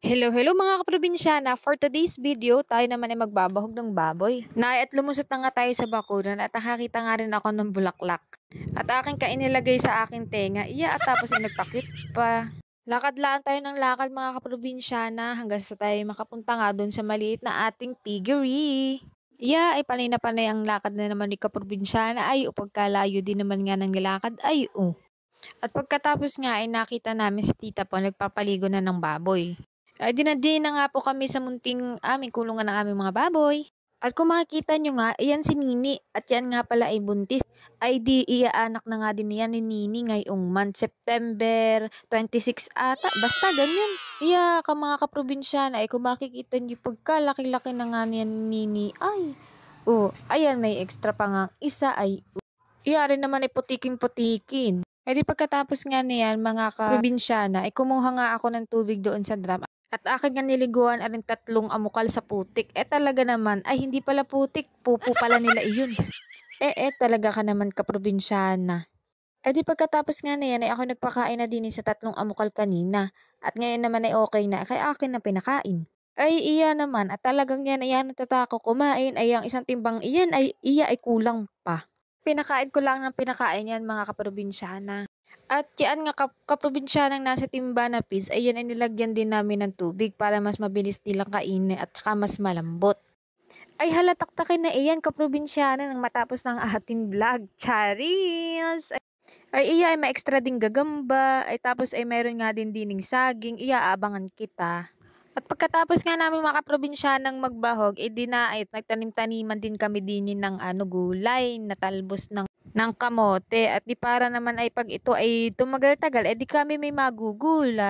Hello, hello mga kaprobinsyana. For today's video, tayo naman ay magbabahog ng baboy. At lumusot na nga tayo sa bakuran at nakakita nga rin ako ng bulaklak. At aking kainilagay sa aking tenga, iya at tapos ay nagpakwit pa. Lakad-laan tayo ng lakad mga kaprobinsyana hanggang sa tayo makapunta nga doon sa maliit na ating piggery. Iya ay panay na panay ang lakad na naman ni kaprobinsyana ay o pagkalayo din naman nga ng lakad ay o. At pagkatapos nga ay nakita namin si tita po nagpapaligo na ng baboy. Ay dinadiin na nga po kami sa munting aming kulungan ng aming mga baboy. At kung makikita nyo nga, iyan si Nini at yan nga pala ay buntis. Ay di iaanak na nga din yan ni Nini ngayong month, September 26 ata. Basta ganyan. Iya ka mga kaprobinsyana ay kung makikita nyo pagkalaki-laki na nga niyan ni Nini ay. Oh, ayan may extra pa nga isa ay. Iya rin naman ay putiking-putikin. E di pagkatapos nga niyan mga kaprobinsyana ay kumuha nga ako ng tubig doon sa drum. At akin nga niliguan aring 3 amukal sa putik. Talaga naman, ay hindi pala putik, pupo pala nila iyon. Talaga ka naman kaprobinsyana. Di pagkatapos nga na yan ay ako nagpakain na din sa 3 amukal kanina. At ngayon naman ay okay na, kaya akin na pinakain. Ay iya naman, at talagang yan ay natatako kumain, ay ang isang timbang iyan ay iya ay kulang pa. Pinakain ko lang ng pinakain yan mga kaprobinsyana. At yan nga kaprobinsyanang nasa timba na piece, ay yan ay nilagyan din namin ng tubig para mas mabilis nilang kainin at saka mas malambot. Ay halataktakin na iyan kaprobinsyana nang matapos ng ating vlog. Charis! Ay iya ay ma-extra ding gagamba, ay tapos ay meron nga din dining saging, iya abangan kita. At pagkatapos nga namin mga kaprobinsyanang magbahog, ay nagtanim-taniman din kami din ng gulay na talbos ng kamote. At di para naman ay pag ito ay tumagal-tagal, di kami may magugulay.